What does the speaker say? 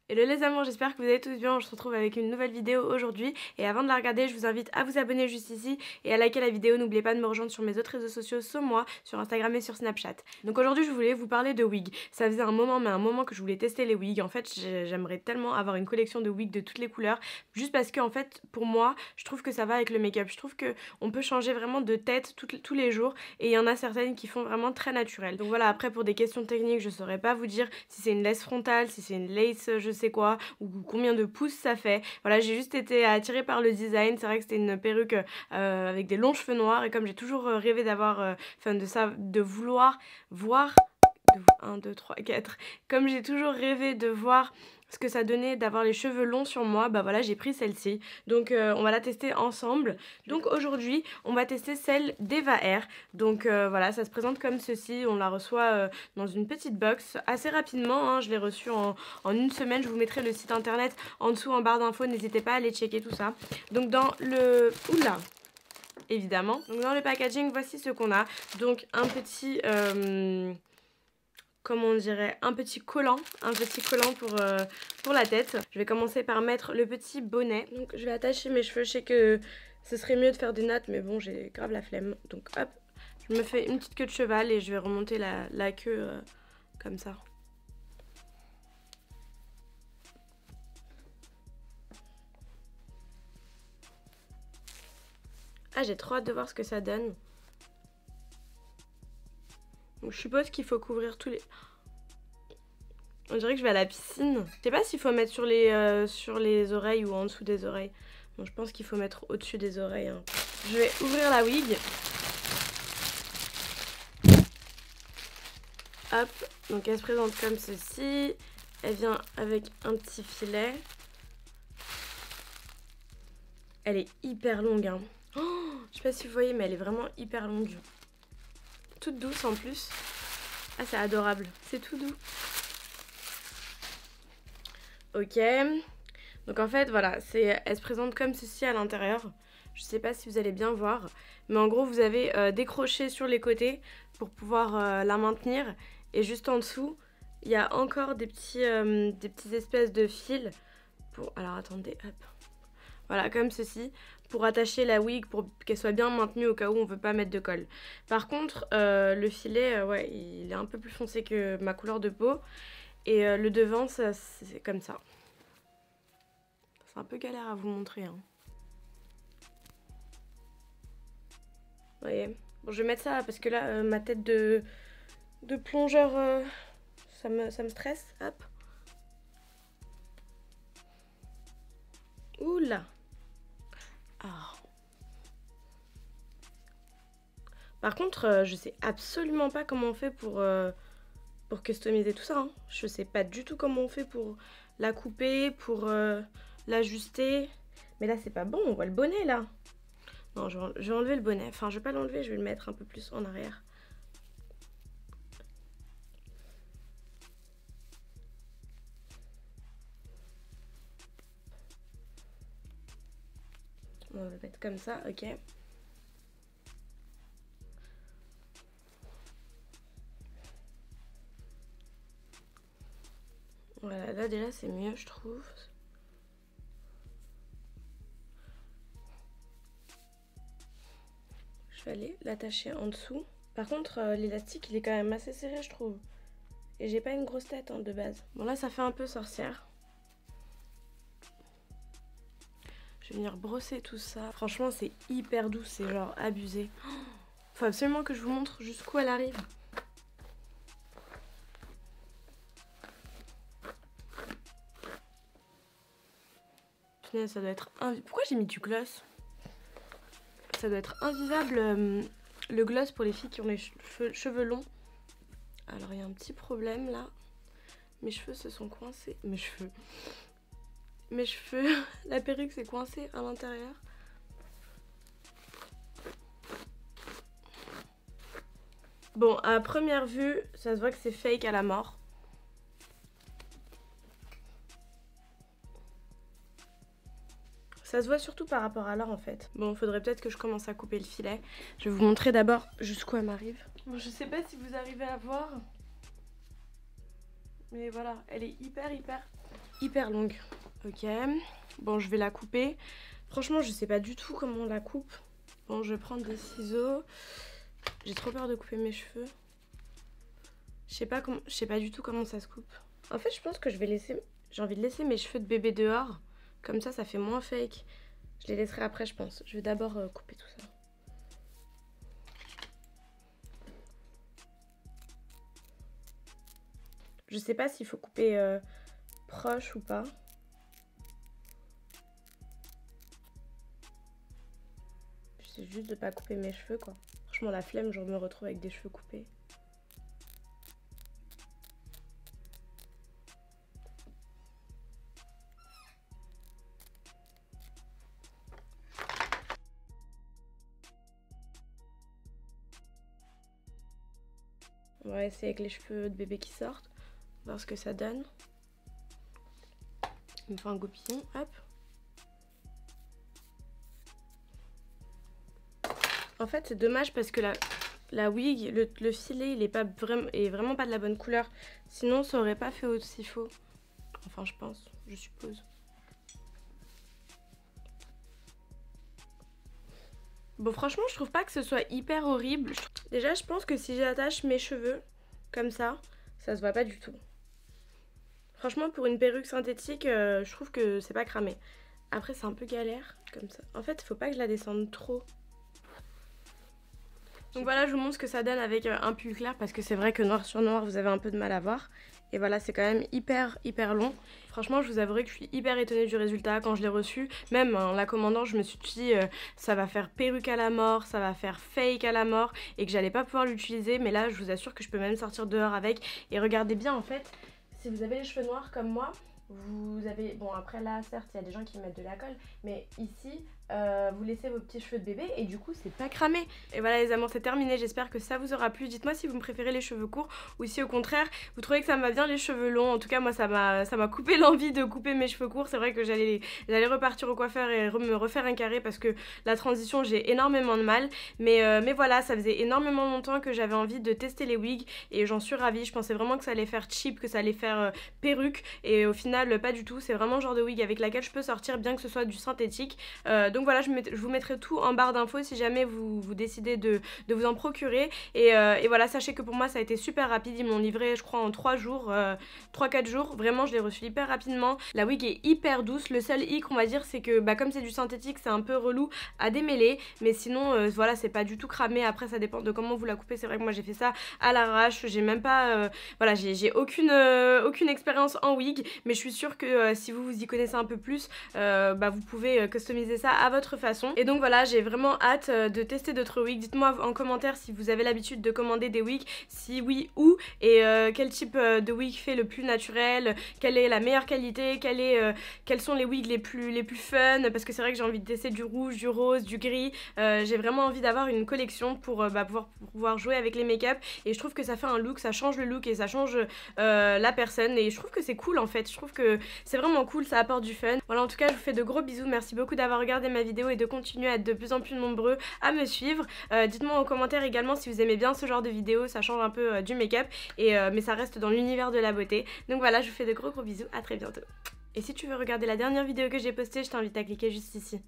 Hello les amours, j'espère que vous allez tous bien. On se retrouve avec une nouvelle vidéo aujourd'hui. Et avant de la regarder, je vous invite à vous abonner juste ici et à liker la vidéo. N'oubliez pas de me rejoindre sur mes autres réseaux sociaux, sauf moi, sur Instagram et sur Snapchat. Donc aujourd'hui, je voulais vous parler de wigs. Ça faisait un moment que je voulais tester les wigs. En fait, j'aimerais tellement avoir une collection de wigs de toutes les couleurs. Juste parce que, en fait, pour moi, je trouve que ça va avec le make-up. Je trouve qu'on peut changer vraiment de tête tous les jours. Et il y en a certaines qui font vraiment très naturelles. Donc voilà, après, pour des questions techniques, je saurais pas vous dire si c'est une lace frontale, si c'est une lace, je sais quoi, ou combien de pouces ça fait. Voilà, j'ai juste été attirée par le design. C'est vrai que c'était une perruque avec des longs cheveux noirs, et comme j'ai toujours rêvé d'avoir, de vouloir voir 1, 2, 3, 4, comme j'ai toujours rêvé de voir ce que ça donnait d'avoir les cheveux longs sur moi, bah voilà, j'ai pris celle-ci. Donc on va la tester ensemble. Donc aujourd'hui on va tester celle d'Eva Air. Donc voilà, ça se présente comme ceci. On la reçoit dans une petite box assez rapidement, hein. Je l'ai reçue en une semaine. Je vous mettrai le site internet en dessous en barre d'infos, n'hésitez pas à aller checker tout ça. Donc dans le... Oula, évidemment. Donc dans le packaging, voici ce qu'on a. Donc un petit... comment on dirait, un petit collant pour la tête. Je vais commencer par mettre le petit bonnet. Donc je vais attacher mes cheveux. Je sais que ce serait mieux de faire des nattes, mais bon, j'ai grave la flemme. Donc hop, je me fais une petite queue de cheval et je vais remonter la queue comme ça. Ah, j'ai trop hâte de voir ce que ça donne. Donc je suppose qu'il faut couvrir tous les... On dirait que je vais à la piscine. Je sais pas s'il faut mettre sur les oreilles ou en dessous des oreilles. Bon, je pense qu'il faut mettre au-dessus des oreilles, hein. Je vais ouvrir la wig. Hop, donc elle se présente comme ceci. Elle vient avec un petit filet. Elle est hyper longue, hein. Oh, je sais pas si vous voyez, mais elle est vraiment hyper longue. Toute douce en plus. Ah, c'est adorable. C'est tout doux. Ok. Donc en fait, voilà, elle se présente comme ceci à l'intérieur. Je sais pas si vous allez bien voir. Mais en gros, vous avez des crochets sur les côtés pour pouvoir la maintenir. Et juste en dessous, il y a encore des petites espèces de fils. Alors attendez, hop. Voilà, comme ceci, pour attacher la wig, pour qu'elle soit bien maintenue au cas où on ne veut pas mettre de colle. Par contre, le filet, ouais, il est un peu plus foncé que ma couleur de peau. Et le devant, c'est comme ça. C'est un peu galère à vous montrer, hein. Vous voyez. Bon, je vais mettre ça parce que là, ma tête de plongeur, ça me stresse. Hop. Oula. Ah. Par contre, je sais absolument pas comment on fait pour customiser tout ça, hein. Je sais pas du tout comment on fait pour la couper, pour l'ajuster. Mais là, c'est pas bon, on voit le bonnet là. Non, je vais enlever le bonnet. Enfin, je vais pas l'enlever, je vais le mettre un peu plus en arrière. On va le mettre comme ça, ok. Voilà, là déjà c'est mieux, je trouve. Je vais aller l'attacher en dessous. Par contre, l'élastique, il est quand même assez serré, je trouve. Et j'ai pas une grosse tête, hein, de base. Bon, là, ça fait un peu sorcière. Je vais venir brosser tout ça. Franchement, c'est hyper doux, c'est genre abusé. Oh, faut absolument que je vous montre jusqu'où elle arrive. Punaise, ça doit être... Pourquoi j'ai mis du gloss? Ça doit être invivable, le gloss pour les filles qui ont les cheveux longs. Alors, il y a un petit problème, là. Mes cheveux se sont coincés. Mes cheveux... La perruque s'est coincée à l'intérieur. Bon, à première vue, ça se voit que c'est fake à la mort. Ça se voit surtout par rapport à là en fait. Bon, faudrait peut-être que je commence à couper le filet. Je vais vous montrer d'abord jusqu'où elle m'arrive. Bon, je sais pas si vous arrivez à voir. Mais voilà, elle est hyper longue. Ok, bon je vais la couper. Franchement je sais pas du tout comment on la coupe. Bon je vais prendre des ciseaux. J'ai trop peur de couper mes cheveux. Je sais pas du tout comment ça se coupe. En fait je pense que j'ai envie de laisser mes cheveux de bébé dehors. Comme ça fait moins fake. Je les laisserai après je pense. Je vais d'abord couper tout ça. Je sais pas s'il faut couper proche ou pas. C'est juste de pas couper mes cheveux quoi. Franchement la flemme, je me retrouve avec des cheveux coupés. On va essayer avec les cheveux de bébé qui sortent. Voir ce que ça donne. Il me fait un goupillon, hop. En fait c'est dommage parce que la wig, le filet il est vraiment pas de la bonne couleur. Sinon ça aurait pas fait aussi faux. Enfin je pense, je suppose. Bon franchement je trouve pas que ce soit hyper horrible. Déjà je pense que si j'attache mes cheveux comme ça se voit pas du tout. Franchement pour une perruque synthétique je trouve que c'est pas cramé. Après c'est un peu galère comme ça. En fait il faut pas que je la descende trop. Donc voilà je vous montre ce que ça donne avec un pull clair parce que c'est vrai que noir sur noir vous avez un peu de mal à voir. Et voilà c'est quand même hyper long. Franchement je vous avouerai que je suis hyper étonnée du résultat quand je l'ai reçu. Même en la commandant je me suis dit ça va faire perruque à la mort, ça va faire fake à la mort et que j'allais pas pouvoir l'utiliser. Mais là je vous assure que je peux même sortir dehors avec. Et regardez bien en fait, si vous avez les cheveux noirs comme moi, vous avez, bon après là certes il y a des gens qui mettent de la colle, mais ici vous laissez vos petits cheveux de bébé et du coup c'est pas cramé. Et voilà les amours c'est terminé, j'espère que ça vous aura plu. Dites-moi si vous me préférez les cheveux courts ou si au contraire vous trouvez que ça me va bien les cheveux longs. En tout cas moi ça m'a coupé l'envie de couper mes cheveux courts. C'est vrai que j'allais repartir au coiffeur et me refaire un carré parce que la transition j'ai énormément de mal. Mais voilà ça faisait énormément longtemps que j'avais envie de tester les wigs et j'en suis ravie. Je pensais vraiment que ça allait faire cheap, que ça allait faire perruque et au final pas du tout. C'est vraiment le genre de wig avec laquelle je peux sortir bien que ce soit du synthétique. Donc voilà, je vous mettrai tout en barre d'infos si jamais vous décidez de vous en procurer. Et voilà, sachez que pour moi ça a été super rapide. Ils m'ont livré je crois en 3 jours, 3-4 jours. Vraiment je l'ai reçu hyper rapidement. La wig est hyper douce. Le seul hic on va dire c'est que comme c'est du synthétique c'est un peu relou à démêler. Mais sinon voilà c'est pas du tout cramé. Après ça dépend de comment vous la coupez. C'est vrai que moi j'ai fait ça à l'arrache. J'ai même pas... voilà j'ai aucune expérience en wig. Mais je suis sûre que si vous vous y connaissez un peu plus vous pouvez customiser ça à votre façon. Et donc voilà j'ai vraiment hâte de tester d'autres wigs. Dites-moi en commentaire si vous avez l'habitude de commander des wigs, si oui où, et quel type de wig fait le plus naturel, quelle est la meilleure qualité, quels sont les wigs les plus fun, parce que c'est vrai que j'ai envie de tester du rouge, du rose, du gris. J'ai vraiment envie d'avoir une collection pour pouvoir jouer avec les make-up et je trouve que ça fait un look, ça change le look et ça change la personne et je trouve que c'est cool en fait. Je trouve que c'est vraiment cool, ça apporte du fun. Voilà en tout cas je vous fais de gros bisous, merci beaucoup d'avoir regardé ma vidéo et de continuer à être de plus en plus nombreux à me suivre. Dites-moi en commentaire également si vous aimez bien ce genre de vidéo, ça change un peu du make-up mais ça reste dans l'univers de la beauté. Donc voilà je vous fais de gros bisous, à très bientôt. Et si tu veux regarder la dernière vidéo que j'ai postée, je t'invite à cliquer juste ici.